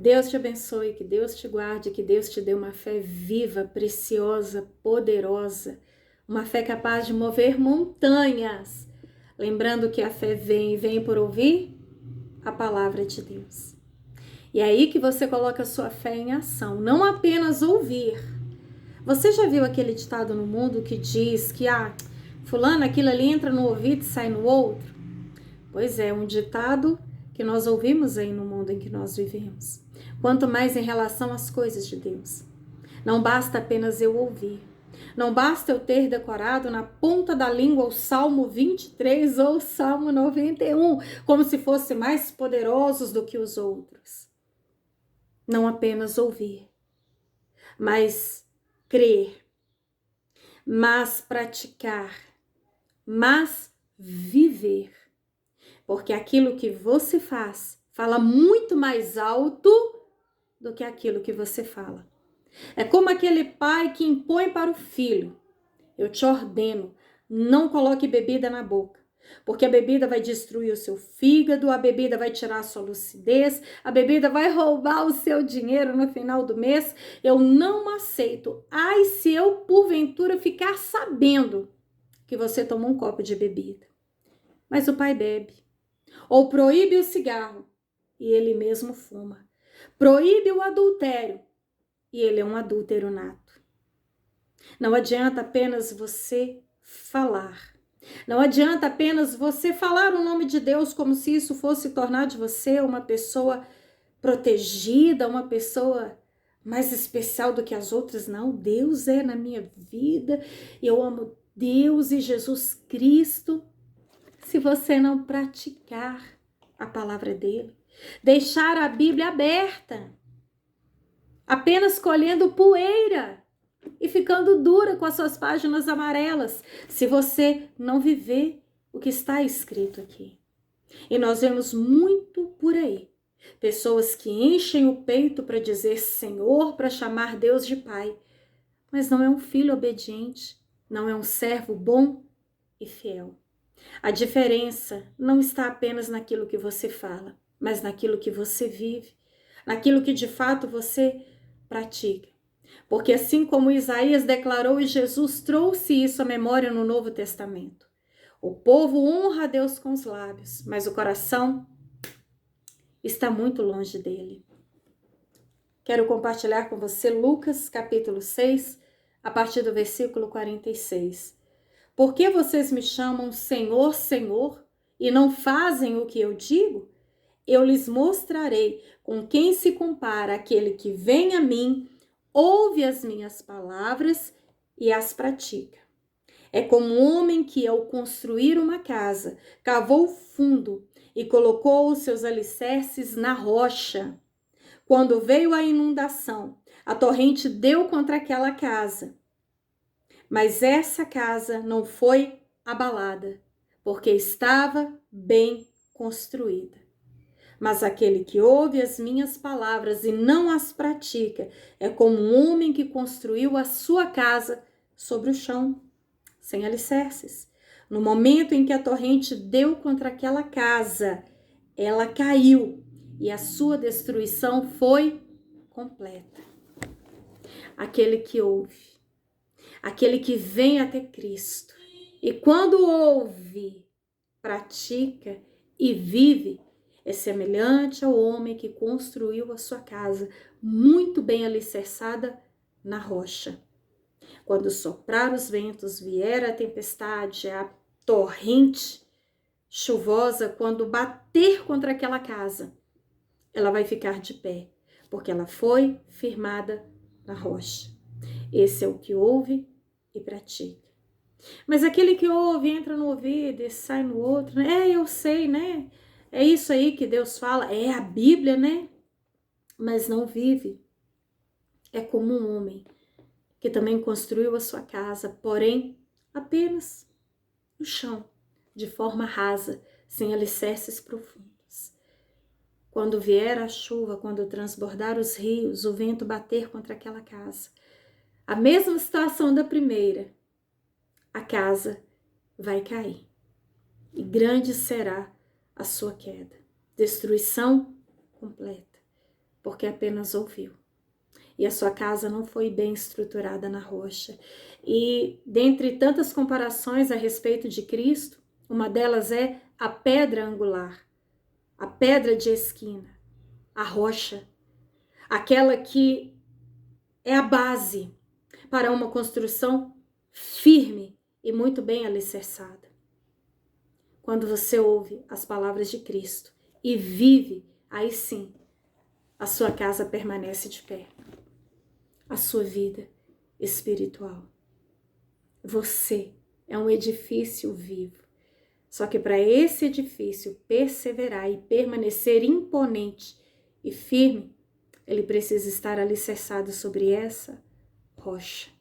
Deus te abençoe, que Deus te guarde, que Deus te dê uma fé viva, preciosa, poderosa, uma fé capaz de mover montanhas. Lembrando que a fé vem por ouvir a palavra de Deus. E é aí que você coloca a sua fé em ação, não apenas ouvir. Você já viu aquele ditado no mundo que diz que, fulano, aquilo ali entra no ouvido e sai no outro? Pois é, um ditado que nós ouvimos aí no mundo em que nós vivemos. Quanto mais em relação às coisas de Deus. Não basta apenas eu ouvir. Não basta eu ter decorado na ponta da língua o Salmo 23 ou o Salmo 91, como se fossem mais poderosos do que os outros. Não apenas ouvir, mas crer, mas praticar, mas viver. Porque aquilo que você fala muito mais alto do que aquilo que você fala. É como aquele pai que impõe para o filho: eu te ordeno, não coloque bebida na boca, porque a bebida vai destruir o seu fígado, a bebida vai tirar a sua lucidez, a bebida vai roubar o seu dinheiro no final do mês. Eu não aceito. Ai, se eu porventura ficar sabendo que você tomou um copo de bebida. Mas o pai bebe. Ou proíbe o cigarro e ele mesmo fuma. Proíbe o adultério e ele é um adúltero nato. Não adianta apenas você falar. Não adianta apenas você falar o nome de Deus como se isso fosse tornar de você uma pessoa protegida, uma pessoa mais especial do que as outras. Não, Deus é na minha vida. Eu amo Deus e Jesus Cristo. Se você não praticar a palavra dele, deixar a Bíblia aberta, apenas colhendo poeira e ficando dura com as suas páginas amarelas, se você não viver o que está escrito aqui. E nós vemos muito por aí, pessoas que enchem o peito para dizer Senhor, para chamar Deus de Pai, mas não é um filho obediente, não é um servo bom e fiel. A diferença não está apenas naquilo que você fala, mas naquilo que você vive, naquilo que de fato você pratica. Porque assim como Isaías declarou e Jesus trouxe isso à memória no Novo Testamento, o povo honra a Deus com os lábios, mas o coração está muito longe dele. Quero compartilhar com você Lucas capítulo 6, a partir do versículo 46. Por que vocês me chamam Senhor, Senhor, e não fazem o que eu digo? Eu lhes mostrarei com quem se compara aquele que vem a mim, ouve as minhas palavras e as pratica. É como um homem que, ao construir uma casa, cavou fundo e colocou os seus alicerces na rocha. Quando veio a inundação, a torrente deu contra aquela casa. Mas essa casa não foi abalada, porque estava bem construída. Mas aquele que ouve as minhas palavras e não as pratica é como um homem que construiu a sua casa sobre o chão, sem alicerces. No momento em que a torrente deu contra aquela casa, ela caiu e a sua destruição foi completa. Aquele que ouve, aquele que vem até Cristo e quando ouve, pratica e vive, é semelhante ao homem que construiu a sua casa muito bem alicerçada na rocha. Quando soprar os ventos, vier a tempestade, a torrente chuvosa, quando bater contra aquela casa, ela vai ficar de pé, porque ela foi firmada na rocha. Esse é o que ouve e pratica. Mas aquele que ouve, entra no ouvido e sai no outro, né? Eu sei, né? É isso aí que Deus fala, é a Bíblia, né? Mas não vive. É como um homem que também construiu a sua casa, porém apenas no chão, de forma rasa, sem alicerces profundos. Quando vier a chuva, quando transbordar os rios, o vento bater contra aquela casa, a mesma situação da primeira, a casa vai cair. E grande será a sua queda. Destruição completa. porque apenas ouviu. E a sua casa não foi bem estruturada na rocha. E dentre tantas comparações a respeito de Cristo, uma delas é a pedra angular, a pedra de esquina, a rocha, aquela que é a base para uma construção firme e muito bem alicerçada. Quando você ouve as palavras de Cristo e vive, aí sim, a sua casa permanece de pé. A sua vida espiritual. Você é um edifício vivo. Só que para esse edifício perseverar e permanecer imponente e firme, ele precisa estar alicerçado sobre essa rocha.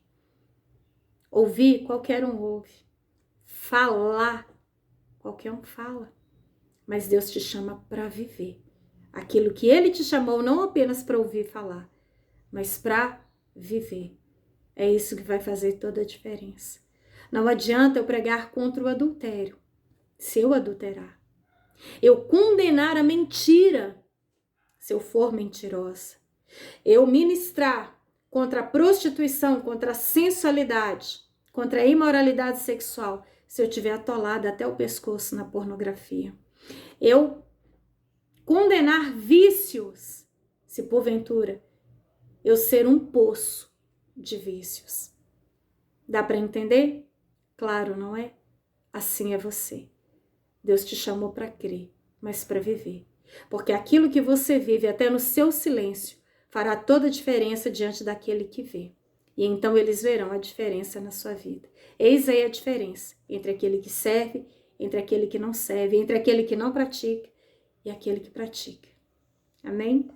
Ouvir, qualquer um ouve. Falar, qualquer um fala. Mas Deus te chama para viver aquilo que Ele te chamou, não apenas para ouvir falar, mas para viver. É isso que vai fazer toda a diferença. Não adianta eu pregar contra o adultério, se eu adulterar. Eu condenar a mentira, se eu for mentirosa. Eu ministrar contra a prostituição, contra a sensualidade, contra a imoralidade sexual, se eu estiver atolada até o pescoço na pornografia. Eu condenar vícios, se porventura eu ser um poço de vícios. Dá para entender? Claro, não é? Assim é você. Deus te chamou para crer, mas para viver. Porque aquilo que você vive até no seu silêncio fará toda a diferença diante daquele que vê. E então eles verão a diferença na sua vida. Eis aí a diferença entre aquele que serve, entre aquele que não serve, entre aquele que não pratica e aquele que pratica. Amém?